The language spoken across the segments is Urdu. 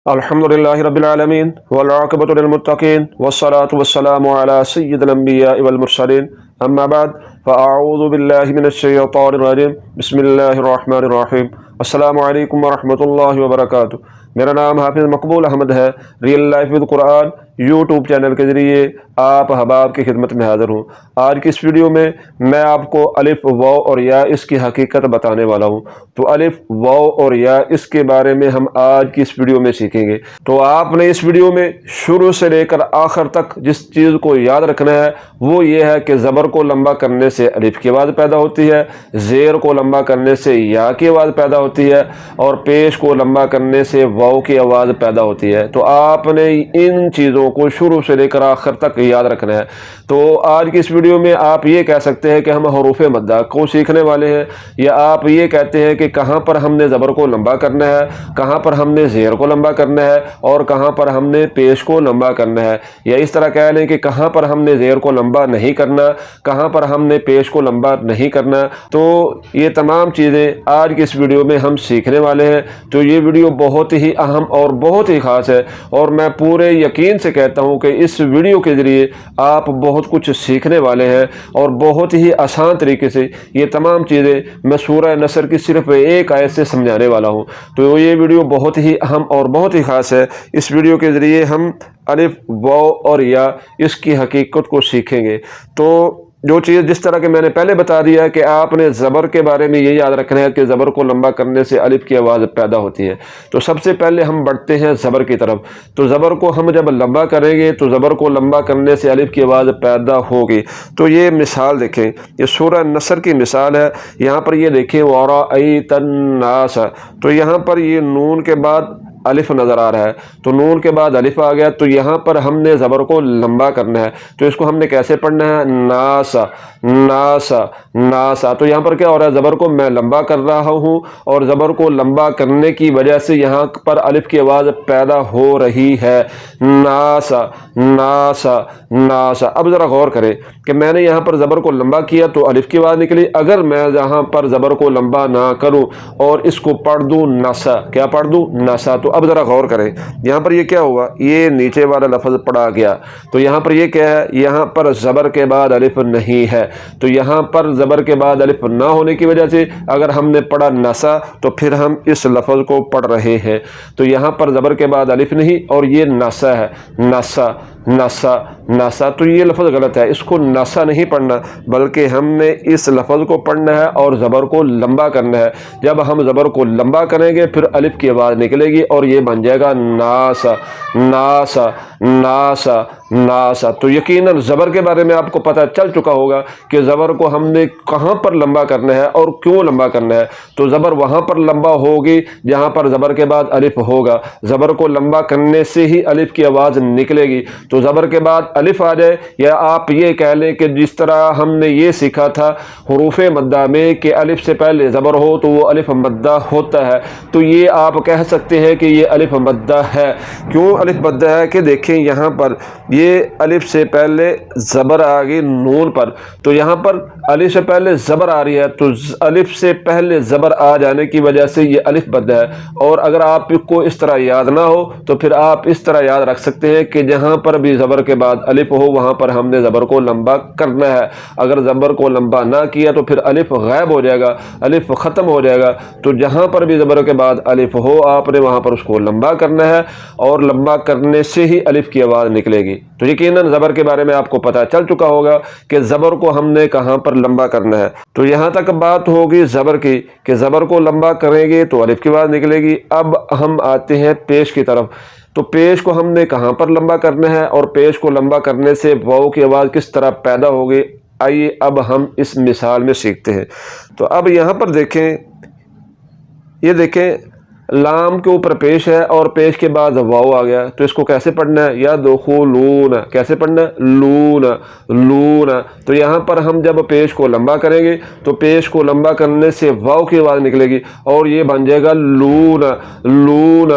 الحمدللہ رب العالمین والعاقبۃ للمتقین والصلاة والسلام علی سید الانبیاء والمرسلین اما بعد فاعوذ باللہ من الشیطان الرجیم بسم اللہ الرحمن الرحیم السلام علیکم ورحمۃ اللہ وبرکاتہ۔ میرا نام حافظ مقبول احمد ہے۔ Real life with Quran YouTube channel کے ذریعے آپ احباب کی خدمت میں حاضر ہوں۔ آج کی اس ویڈیو میں آپ کو الف واو اور یا اس کی حقیقت بتانے والا ہوں۔ تو الف واو اور یا اس کے بارے میں ہم آج کی اس ویڈیو میں سیکھیں گے۔ تو آپ نے اس ویڈیو میں شروع سے لے کر آخر تک جس چیز کو یاد رکھنا ہے وہ یہ ہے کہ زبر کو لمبا کرنے سے الف کی آواز پیدا ہوتی ہے، زیر کو لمبا کرنے سے یا کی آواز پیدا ہوتی ہے، اور پیش کو لمبا کرنے سے واو کی آواز پیدا ہوتی ہے۔ تو آپ نے ان چیزوں کو شروع سے لے کر آخر تک یاد رکھنا ہے۔ تو آج کی اس ویڈیو میں آپ یہ کہہ سکتے ہیں کہ ہم حروف مدہ کو سیکھنے والے ہیں، یا آپ یہ کہتے ہیں کہ کہاں پر ہم نے زبر کو لمبا کرنا ہے، کہاں پر ہم نے زیر کو لمبا کرنا ہے، اور کہاں پر ہم نے پیش کو لمبا کرنا ہے، یا اس طرح کہہ لیں کہ کہاں پر ہم نے زیر کو لمبا نہیں کرنا، کہاں پر ہم نے پیش کو لمبا نہیں کرنا۔ تو یہ تمام چیزیں آج کی اس ویڈیو میں ہم سیکھنے والے ہیں۔ تو یہ ویڈیو بہت ہی اہم اور بہت ہی خاص ہے، اور میں پورے یقین سے کہتا ہوں کہ اس ویڈیو کے ذریعے آپ بہت کچھ سیکھنے والے ہیں، اور بہت ہی آسان طریقے سے یہ تمام چیزیں میں سورہ نصر کی صرف ایک آیت سے سمجھانے والا ہوں۔ تو یہ ویڈیو بہت ہی اہم اور بہت ہی خاص ہے۔ اس ویڈیو کے ذریعے ہم الف واو اور یا اس کی حقیقت کو سیکھیں گے۔ تو جو چیز جس طرح کہ میں نے پہلے بتا دیا کہ آپ نے زبر کے بارے میں یہ یاد رکھنا ہے کہ زبر کو لمبا کرنے سے الف کی آواز پیدا ہوتی ہے۔ تو سب سے پہلے ہم بڑھتے ہیں زبر کی طرف۔ تو زبر کو ہم جب لمبا کریں گے تو زبر کو لمبا کرنے سے الف کی آواز پیدا ہوگی۔ تو یہ مثال دیکھیں، یہ سورہ نصر کی مثال ہے۔ یہاں پر یہ دیکھیں وَرَأَيْتَ النَّاسَ، تو یہاں پر یہ نون کے بعد الف نظر آ رہا ہے، تو نون کے بعد الف آ گیا، تو یہاں پر ہم نے زبر کو لمبا کرنا ہے۔ تو اس کو ہم نے کیسے پڑھنا ہے؟ NASA NASA NASA. تو یہاں پر کیا ہو رہا ہے؟ زبر کو میں لمبا کر رہا ہوں، اور زبر کو لمبا کرنے کی وجہ سے یہاں پر الف کی آواز پیدا ہو رہی ہے، ناسا ناسا ناسا۔ اب ذرا غور کریں کہ میں نے یہاں پر زبر کو لمبا کیا تو الف کی آواز نکلی۔ اگر میں یہاں پر زبر کو لمبا نہ کروں اور اس کو پڑھ دوں نسا، کیا پڑھ دوں؟ نسا۔ تو اب ذرا غور کریں، یہاں پر یہ کیا ہوا؟ یہ نیچے والا لفظ پڑھا گیا۔ تو یہاں پر یہ کیا ہے؟ یہاں پر زبر کے بعد الف نہیں ہے۔ تو یہاں پر زبر کے بعد الف نہ ہونے کی وجہ سے اگر ہم نے پڑھا نسا تو پھر ہم اس لفظ کو پڑھ رہے ہیں۔ تو یہاں پر زبر کے بعد الف نہیں، اور یہ نسا ہے، نسا نسا نسا۔ تو یہ لفظ غلط ہے، اس کو نسا نہیں پڑھنا، بلکہ ہم نے اس لفظ کو پڑھنا ہے اور زبر کو لمبا کرنا ہے۔ جب ہم زبر کو لمبا کریں گے پھر الف کی آواز نکلے گی، اور یہ بن جائے گا ناسا ناسا ناسا ناسا۔ تو یقیناً زبر کے بارے میں آپ کو پتہ چل چکا ہوگا کہ زبر کو ہم نے کہاں پر لمبا کرنا ہے اور کیوں لمبا کرنا ہے۔ تو زبر وہاں پر لمبا ہوگی جہاں پر زبر کے بعد الف ہوگا۔ زبر کو لمبا کرنے سے ہی الف کی آواز نکلے گی۔ تو زبر کے بعد الف آ جائے، یا آپ یہ کہہ لیں کہ جس طرح ہم نے یہ سیکھا تھا حروف مدہ میں کہ الف سے پہلے زبر ہو تو وہ الف مدہ ہوتا ہے، تو یہ آپ کہہ سکتے ہیں کہ یہ الف مدہ ہے۔ کیوں الف مدہ ہے؟ کہ دیکھیں یہاں پر یہ الف سے پہلے زبر آ گئی نون پر، تو یہاں پر الف سے پہلے زبر آ رہی ہے، تو الف سے پہلے زبر آ جانے کی وجہ سے یہ الف مدہ ہے۔ اور اگر آپ کو اس طرح یاد نہ ہو تو پھر آپ اس طرح یاد رکھ سکتے ہیں کہ جہاں پر بھی زبر کے بعد الف ہو وہاں پر ہم نے زبر کو لمبا کرنا ہے۔ اگر زبر کو لمبا نہ کیا تو پھر الف غائب ہو جائے گا، الف ختم ہو جائے گا۔ تو جہاں پر بھی زبر کے بعد الف ہو آپ نے وہاں پر اس کو لمبا کرنا ہے، اور لمبا کرنے سے ہی الف کی آواز نکلے گی۔ تو یقیناً زبر کے بارے میں آپ کو پتہ چل چکا ہوگا کہ زبر کو ہم نے کہاں پر لمبا کرنا ہے۔ تو یہاں تک بات ہوگی زبر کی کہ زبر کو لمبا کریں گے تو الف کی آواز نکلے گی۔ اب ہم آتے ہیں پیش کی طرف۔ تو پیش کو ہم نے کہاں پر لمبا کرنا ہے، اور پیش کو لمبا کرنے سے واو کی آواز کس طرح پیدا ہوگی، آئیے اب ہم اس مثال میں سیکھتے ہیں۔ تو اب یہاں پر دیکھیں، یہ دیکھیں لام کے اوپر پیش ہے اور پیش کے بعد واو آ گیا، تو اس کو کیسے پڑھنا ہے؟ یدخلون، کیسے پڑھنا ہے؟ Loan loan. تو یہاں پر ہم جب پیش کو لمبا کریں گے تو پیش کو لمبا کرنے سے واو کی آواز نکلے گی، اور یہ بن جائے گا لون لون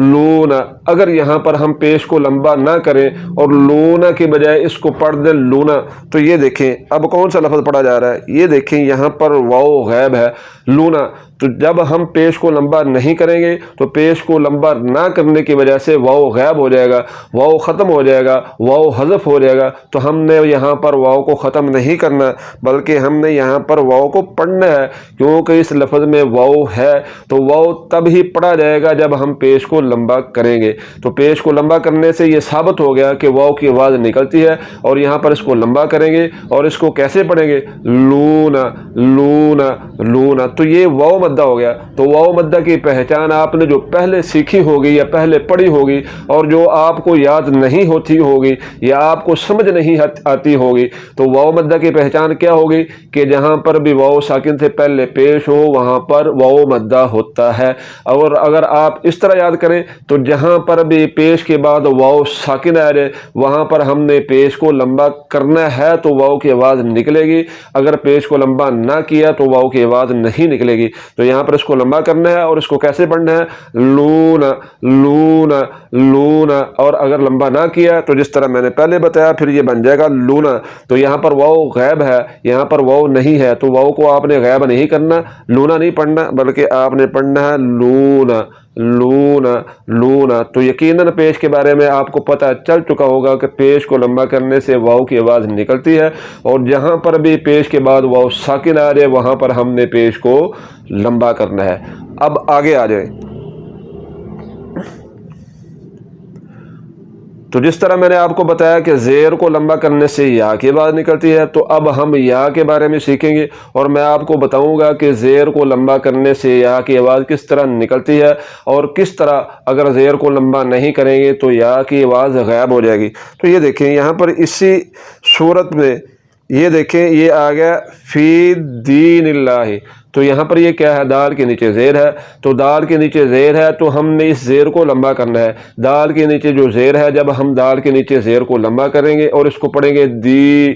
لون۔ اگر یہاں پر ہم پیش کو لمبا نہ کریں اور لون کے بجائے اس کو پڑھ دیں لونا، تو یہ دیکھیں اب کون سا لفظ پڑھا جا رہا ہے؟ یہ دیکھیں یہاں پر واو غائب ہے، لونا۔ تو جب ہم پیش کو لمبا نہیں کریں گے تو پیش کو لمبا نہ کرنے کی وجہ سے واو غائب ہو جائے گا، واو ختم ہو جائے گا، واو حذف ہو جائے گا۔ تو ہم نے یہاں پر واو کو ختم نہیں کرنا بلکہ ہم نے یہاں پر واو کو پڑھنا ہے، کیونکہ اس لفظ میں واو ہے تو واو تب ہی پڑھا جائے گا جب ہم پیش کو لمبا کریں گے۔ تو پیش کو لمبا کرنے سے یہ ثابت ہو گیا کہ واو کی آواز نکلتی ہے، اور یہاں پر اس کو لمبا کریں گے اور اس کو کیسے پڑھیں گے؟ لونا لونا لونا۔ تو یہ واو مدہ ہو گیا۔ تو واو مدہ کی پہچان آپ نے جو پہلے سیکھی ہوگی یا پہلے پڑھی ہوگی اور جو آپ کو یاد نہیں ہوتی ہوگی یا آپ کو سمجھ نہیں آتی ہوگی، تو واو مدہ کی پہچان کیا ہوگی کہ جہاں پر بھی واو ساکن سے پہلے پیش ہو وہاں پر واو مدہ ہوتا ہے۔ اور اگر آپ اس طرح یاد کریں تو جہاں پر بھی پیش کے بعد واو ساکن آ جائے وہاں پر ہم نے پیش کو لمبا کرنا ہے تو واو کی آواز نکلے گی، اگر پیش کو لمبا نہ کیا تو واو کی آواز نہیں نکلے گی۔ تو یہاں پر اس کو لمبا کرنا ہے اور اس کو کیسے پڑھنا ہے؟ لونا لونا لونا۔ اور اگر لمبا نہ کیا تو جس طرح میں نے پہلے بتایا پھر یہ بن جائے گا لونا۔ تو یہاں پر واو غائب ہے، یہاں پر واو نہیں ہے، تو واو کو آپ نے غائب نہیں کرنا، لونا نہیں پڑھنا بلکہ آپ نے پڑھنا ہے لونا لونا لونا۔ تو یقیناً پیش کے بارے میں آپ کو پتہ چل چکا ہوگا کہ پیش کو لمبا کرنے سے واو کی آواز نکلتی ہے، اور جہاں پر بھی پیش کے بعد واو ساکن آ جائے وہاں پر ہم نے پیش کو لمبا کرنا ہے۔ اب آگے آ جائیں۔ تو جس طرح میں نے آپ کو بتایا کہ زیر کو لمبا کرنے سے یا کی آواز نکلتی ہے، تو اب ہم یا کے بارے میں سیکھیں گے اور میں آپ کو بتاؤں گا کہ زیر کو لمبا کرنے سے یا کی آواز کس طرح نکلتی ہے اور کس طرح اگر زیر کو لمبا نہیں کریں گے تو یا کی آواز غائب ہو جائے گی۔ تو یہ دیکھیں یہاں پر اسی صورت میں یہ دیکھیں یہ آ گیا فی دین اللہ۔ تو یہاں پر یہ کیا ہے؟ دال کے نیچے زیر ہے، تو دال کے نیچے زیر ہے تو ہم نے اس زیر کو لمبا کرنا ہے۔ دال کے نیچے جو زیر ہے جب ہم دال کے نیچے زیر کو لمبا کریں گے اور اس کو پڑھیں گے دی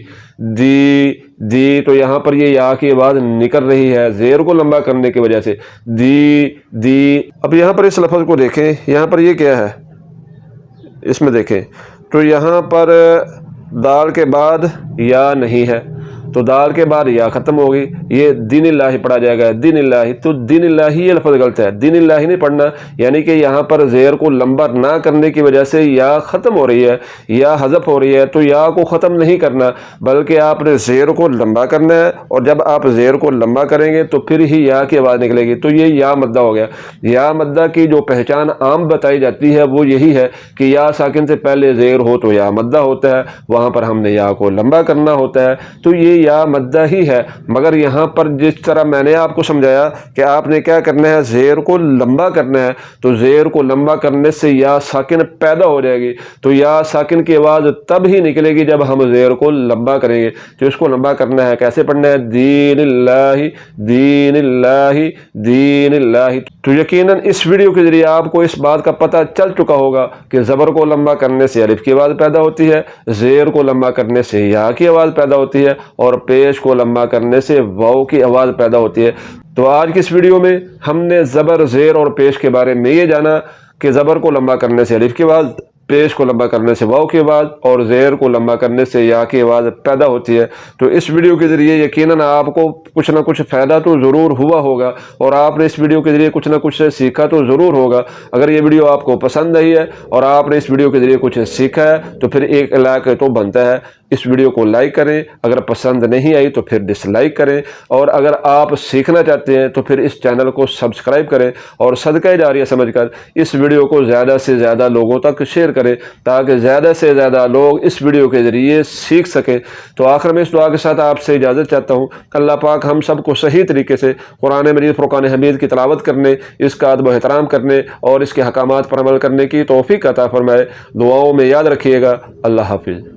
دی دی، تو یہاں پر یہ یا کی آواز نکل رہی ہے زیر کو لمبا کرنے کی وجہ سے، دی دی۔ اب یہاں پر اس لفظ کو دیکھیں، یہاں پر یہ کیا ہے؟ اس میں دیکھیں تو یہاں پر دال کے بعد یا نہیں ہے، تو دال کے بعد یا ختم ہوگی، یہ دین اللہ پڑھا جائے گا، دین اللہ۔ تو دین اللہ یہ لفظ غلط ہے، دین اللہ نہیں پڑھنا، یعنی کہ یہاں پر زیر کو لمبا نہ کرنے کی وجہ سے یا ختم ہو رہی ہے، یا حذف ہو رہی ہے، تو یا کو ختم نہیں کرنا بلکہ آپ نے زیر کو لمبا کرنا ہے، اور جب آپ زیر کو لمبا کریں گے تو پھر ہی یا کی آواز نکلے گی۔ تو یہ یا مدہ ہو گیا۔ یا مدہ کی جو پہچان عام بتائی جاتی ہے وہ یہی ہے کہ یا ساکن سے پہلے زیر ہو تو یا مدہ ہوتا ہے، وہاں پر ہم نے یا کو لمبا کرنا ہوتا ہے، تو یہ یا مدہ ہی ہے۔ مگر یہاں پر جس طرح میں نے آپ کو سمجھایا کہ آپ نے کیا کرنا ہے؟ زیر کو لمبا کرنا ہے، تو زیر کو لمبا کرنے سے یا ساکن پیدا ہو جائے گی، تو یا ساکن کی آواز تب ہی نکلے گی جب ہم زیر کو لمبا کریں گے۔ تو اس کو لمبا کرنا ہے، کیسے پڑھنا ہے؟ دین اللہ دین اللہ دین اللہ۔ تو یقیناً اس ویڈیو کے ذریعے آپ کو اس بات کا پتہ چل چکا ہوگا کہ زبر کو لمبا کرنے سے الف کی آواز پیدا ہوتی ہے، زیر کو لمبا کرنے سے یا کی آواز پیدا ہوتی ہے، اور پیش کو لمبا کرنے سے واو کی آواز پیدا ہوتی ہے۔ تو آج کی اس ویڈیو میں ہم نے زبر، زیر اور پیش کے بارے میں یہ جانا کہ زبر کو لمبا کرنے سے الف کی آواز، پیش کو لمبا کرنے سے واو کی آواز، اور زیر کو لمبا کرنے سے یا کی آواز پیدا ہوتی ہے۔ تو اس ویڈیو کے ذریعے یقیناً آپ کو کچھ نہ کچھ فائدہ تو ضرور ہوا ہوگا، اور آپ نے اس ویڈیو کے ذریعے کچھ نہ کچھ سیکھا تو ضرور ہوگا۔ اگر یہ ویڈیو آپ کو پسند آئی ہے اور آپ نے اس ویڈیو کے ذریعے کچھ سیکھا ہے تو پھر ایک لائک تو بنتا ہے، اس ویڈیو کو لائک کریں، اگر پسند نہیں آئی تو پھر ڈس لائک کریں، اور اگر آپ سیکھنا چاہتے ہیں تو پھر اس چینل کو سبسکرائب کریں، اور صدقہ جاریہ سمجھ کر اس ویڈیو کو زیادہ سے زیادہ لوگوں تک شیئر کریں تاکہ زیادہ سے زیادہ لوگ اس ویڈیو کے ذریعے سیکھ سکیں۔ تو آخر میں اس دعا کے ساتھ آپ سے اجازت چاہتا ہوں کہ اللہ پاک ہم سب کو صحیح طریقے سے قرآن مجید فرقان حمید کی تلاوت کرنے، اس کا ادب و احترام کرنے اور اس کے احکامات پر عمل کرنے کی توفیق عطا فرمائے۔ دعاؤں میں یاد رکھیے گا۔ اللہ حافظ۔